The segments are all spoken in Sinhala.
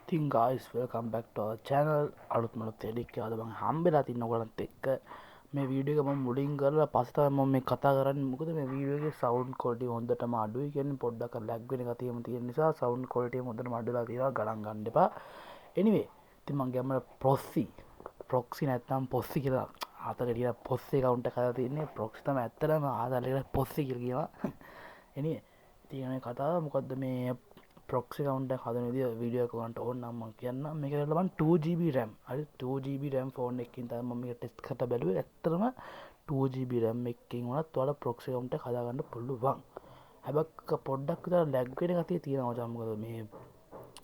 ඉතින් guys welcome back to our channel අලුත් මලුත් එඩික් අද මම හම්බෙලා තින්න ඔයගලන්ට එක්ක මේ වීඩියෝ එක මම මුලින් කරලා පස්සේ තමයි මම මේ කතා කරන්නේ මොකද මේ වීඩියෝ එකේ සවුන්ඩ් ක්වොලිටි හොඳටම අඩුයි කියන්නේ පොඩ්ඩක් ලැග් වෙන ගතියම තියෙන නිසා සවුන්ඩ් ක්වොලිටි හොඳටම අඩුලා තියෙනවා ගණන් ගන්න එපා anyway ඉතින් මම ගියම ප්‍රොක්සි නැත්නම් පොස්සි කියලා ආතල කියන පොස්සි account එක හදලා තින්නේ ප්‍රොක්සි තමයි ඇත්තටම ආතල කියන පොස්සි කියලා කියනවා anyway ඉතින් මේ කතාව මොකද්ද මේ ප්‍රොක්සි account එක හදන විදිය වීඩියෝ එක ගන්නට ඕන නම් මම කියන්නම් මේක ලබන 2GB RAM හරි 2GB RAM ෆෝන් එකකින් තමයි මම මේක ටෙස්ට් කරලා බැලුවේ ඇත්තටම 2GB RAM එකකින් වුණත් ඔයාලා ප්‍රොක්සි account එක හදා ගන්න පුළුවන් හැබැයි පොඩ්ඩක් විතර ලැග් වෙන ගතිය තියෙනවා මචං මොකද මේ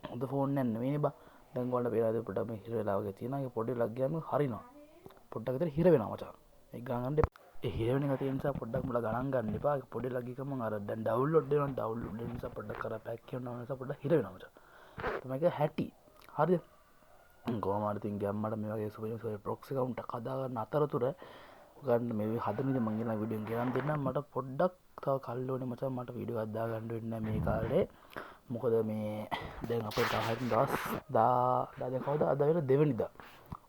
හොඳ ෆෝන් එකක් නෙවෙයිනේ බා දැන් ඔයාලට පේලාද පොඩ්ඩක් මේ හිර වෙලා වගේ තියෙනවා ඒක පොඩි ලැග් ගියාම හරිනවා පොඩ්ඩක් විතර හිර වෙනවා මචං ඒක ගණන් ගන්න ඒ හිර වෙන ගතිය නිසා පොඩ්ඩක් මුල ගණන් ගන්න එපා ඒක පොඩි ලැග් එකම අර දැන් ඩවුන්ලෝඩ් වෙනවා ඩවුන්ලෝඩ් වෙන නිසා පොඩ්ඩක් කරලා පැක් කරනවා නිසා පොඩ්ඩක් හිර වෙනවා මචං තමයි ඒක හැටි හරිද කොහොම හරි තින් ගැම්මට මේ වගේ සුපර් ප්‍රොක්සි account එකක් හදා ගන්න අතරතුර ගන්න මේ හදන විදිහ මම ඊළඟ වීඩියෝ එකෙන් ගෙනන් දෙන්නම් මට පොඩ්ඩක් තව කල් ඕනේ මචං මට වීඩියෝ එකක් දා ගන්න වෙන්නේ මේ කාලේ මොකද මේ දැන් අපේ තාහින් දවස් දැන් කවුද අද වෙන දෙවෙනිදා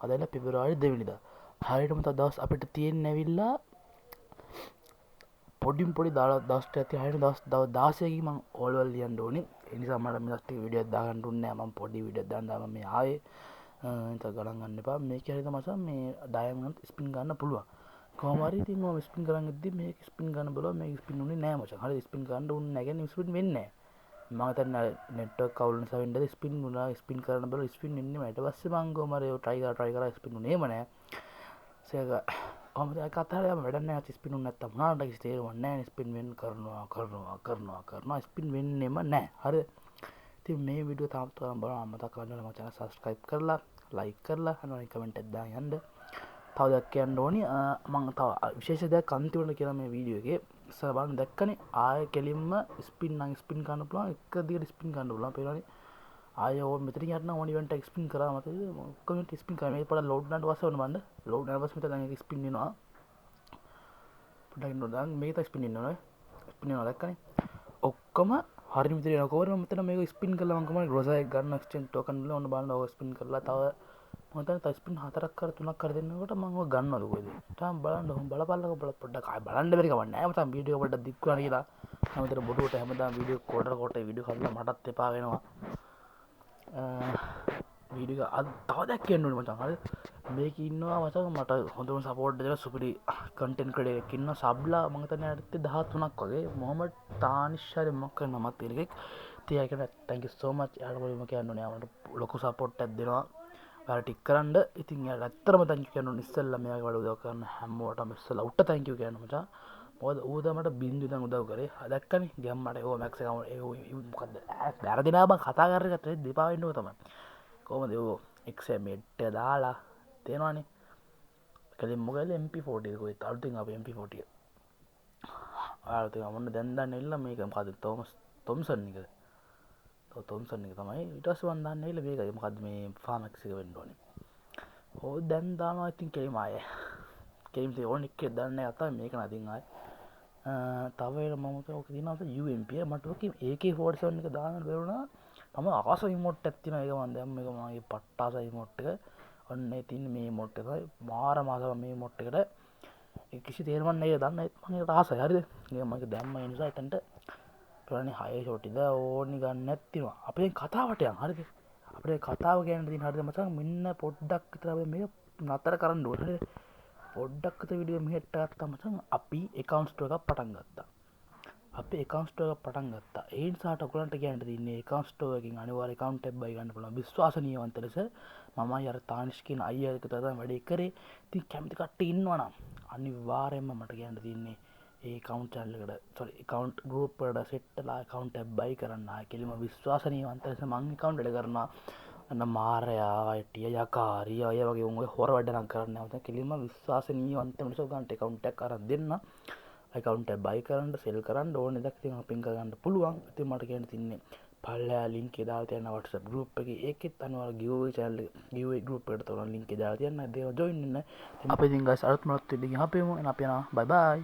අද වෙන පෙබරවාරි දෙවෙනිදා හරියටම තව දවස් අපිට තියෙන්නේ ඇවිල්ලා පොඩි දවස් ටිකක් තියෙන දවස් 16කින් මම ඕල් ලියන්න ඕනේ ඒ නිසා මට මේ ටික වීඩියෝ එකක් දාගන්න උන්නේ නැහැ මම පොඩි වීඩියෝ එකක් දාන්න මේ ආවේ ඒක ගණන් ගන්න එපා මේක හරියට මචං මේ ඩයමන්ඩ් ස්පින් ගන්න පුළුවන් කොහොම හරි ඉතින් මම ස්පින් කරන් ඉද්දි මේක ස්පින් ගන්න බලුවා මේක ස්පින් උනේ නැහැ මචං හරි ස්පින් ගන්න උන්නේ නැහැ කියන්නේ ස්පින් වෙන්නේ නැහැ මම හිතන්නේ නෙට්වර්ක් අවුල් නිසා වෙන්නද ස්පින් වුණා ස්පින් කරන්න බලුවා ස්පින් වෙන්නේ නැහැ ඊට පස්සේ මම කොහොම හරි try කරලා ස්පින් උනේම නැහැ ඒක කොහොමද ඒක අතහැරලා වැඩක් නැහැ ස්පින් උනේ නැත්තම් මොනවාට කිසි තේරුමක් නැහැ ස්පින් වෙන්න කරනවා ස්පින් වෙන්නෙම නැහැ හරි ඉතින් මේ වීඩියෝ තාම බලන්න මතක කරගන්න මම channel subscribe කරලා like කරලා අනිත් කමෙන්ට් එකක් දාන්න යන්න තව දෙයක් කියන්න ඕනි මම තව විශේෂ දෙයක් අන්තිමට කියලා මේ වීඩියෝ එකේ ඉස්සර බලන්න දැක්කනේ ආයෙ කෙලින්ම ස්පින් නම් ස්පින් ගන්න පුළුවන් එක දිගට ස්පින් ගන්න පුළුවන් පේනවනේ ආයෙ ඕ මෙතනින් යන්න ඕන ඉවෙන්ට් එක ස්පින් කරා මතකද ඔක්කොම ස්පින් කරා මේක පොඩ්ඩක් ලෝඩ් වුණාට පස්සේ ඕන බලන්න ලෝඩ් වුණාට පස්සේ මෙතන දැන් ඒක ස්පින් වෙනවා පොඩ්ඩක් ඉන්න දැන් මේක තමයි ස්පින් වෙනවා ස්පින් වෙනවා දැක්කනේ ඔක්කොම හරියට විතර යනවා කොහොමද මෙතන මේක ස්පින් කරලා මම කොහමද රොසා එක ගන්න එක්ස්චේන්ජ් ටෝකන් වල ඕන බලන්න ඔය ස්පින් කරලා තව මම හිතන්නේ තව ස්පින් 4ක් කර 3ක් කර දෙන්නකොට මම ඔය ගන්නවලු කොයිද තාම බලන්න බලපල්ලක පොඩ්ඩක් ආයෙ බලන්න බැරි කම නැහැ මම තාම වීඩියෝ පොඩ්ඩක් දික් කරලා කියලා මම විතර බොඩුවට හැමදාම වීඩියෝ කොට වීඩියෝ කරලා මටත් එපා වෙනවා වීඩියෝ අද තව දෙයක් කියන්න ඕනේ මචං හරි මේක ඉන්නවා මචං මට හොඳම සපෝට් දෙලා සුපිරි කන්ටෙන්ට් ක්‍රියේටර් එකක් ඉන්නවා සබ්ලා මම හිතන්නේ ඇත්තේ 13ක් වගේ මොහමඩ් තානිෂ් හරි මොකක් කරන මත් එකෙක් ඉතින් ඒකට thank you so much යාළුවා මොකද කියන්න ඕනේ මට ලොකු සපෝට් එකක් දෙනවා ඔයාලා ටික් කරන්න ඉතින් යාළුවා ඇත්තටම thank you කියන්න ඕනේ ඉස්සෙල්ලා මෙයාගේ වල උදව් කරන හැමෝටම ඉස්සෙල්ලා උට thank you කියන්න මචං මොකද ඌ තමයි මට බින්දු ඉඳන් උදව් කරේ දැක්කනේ ගැම්මට ඒව මැක්ස් එක මොකද්ද වැරදිනා බං කතා කරගෙන දෙපා වෙන්නව තමයි කොහොමද ඒව XM8 දාලා තේනවනේ කලින් මොකද MP40 එක කොහෙද අලුතින් ආපු MP40 එක ආයෙත් මොන්න දැන් දාන්න ඉල්ල මේක මොකද්ද තොම්සන් එකද තොම්සන් එක තමයි ඊට පස්සේ මම දාන්න ඉල්ල මේක මොකද්ද මේ ෆාමැක්ස් එක වෙන්න ඕනේ ඕ දැන් දානවා ඉතින් කෙලිම ආයේ කෙලිම තේ ඕන එකේ දාන්න නැහැ අතයි මේක නදින් ආයේ තව මම ඔක තියෙනවා UMP මට ඔකේ AK47 එක දාන්න බැරුණා මම ආස ඉමෝට් එකක් තියෙනවා ඒක මම දැන් මේක මගේ පට්ටාස ඉමෝට් එක ඔන්න ඒ තින්නේ මේ ඉමෝට් එක තමයි මාර මාසම මේ ඉමෝට් එකට කිසි තේරුමක් නැහැ දන්න මම ඒකට ආසයි හරිද ඒක මම දැම්ම ඒ නිසා එතනට ප්‍රාණි 6 ෂොට් ඉද ඕනි ගන්න නැත්තිනවා අපේ කතාවට යන් හරිද අපේ කතාව කියන්න තියෙන හරිද මචං මෙන්න පොඩ්ඩක් විතර අපි මේක නතර කරන්න ඕනේ හරිද පොඩ්ඩක් විතර වීඩියෝ මෙහෙට ගත්තා මචං අපි account store එකක් පටන් ගත්තා අපේ account store එකක් පටන් ගත්තා ඒ නිසාට ඔයගලන්ට කියන්න තියෙන්නේ account store එකකින් අනිවාර්ය account එකක් බයි ගන්න පුළුවන් විශ්වාසනීයවන්ත ලෙස මමයි අර තානිෂ් කියන අයියා එක තමයි වැඩේ කරේ ඉතින් කැමති කට්ටිය ඉන්නවනම් අනිවාර්යයෙන්ම මට කියන්න තියෙන්නේ ඒ account channel එකට account group එකට set වෙලා account එකක් බයි කරන්න ආයි කෙලිම විශ්වාසනීයවන්ත ලෙස මං account වැඩ කරනවා අන්න මාරයා අයිටිය යකාරිය අය වගේ උන් ඔය හොර වැඩ නම් කරන්නේ නැහැ කෙලිම විශ්වාසනීයවන්ත ලෙස උගන්ට account එකක් අරන් දෙන්න account එක buy කරන්න sell කරන්න ඕනේ දෙයක් ඉතින් අපින් කරගන්න පුළුවන් ඉතින් මට කියන්න තින්නේ පල්ලෙහා link එක දාලා තියන්න WhatsApp group එකේ ඒකෙත් අනිවාර්ය giveaway channel එක giveaway group එකට තෝරන link එක දාලා තියන්න ඒව join වෙන්න අපි ඉතින් guys අලුත් මොනවත් දෙයක් අපේම එන අපි යනවා bye bye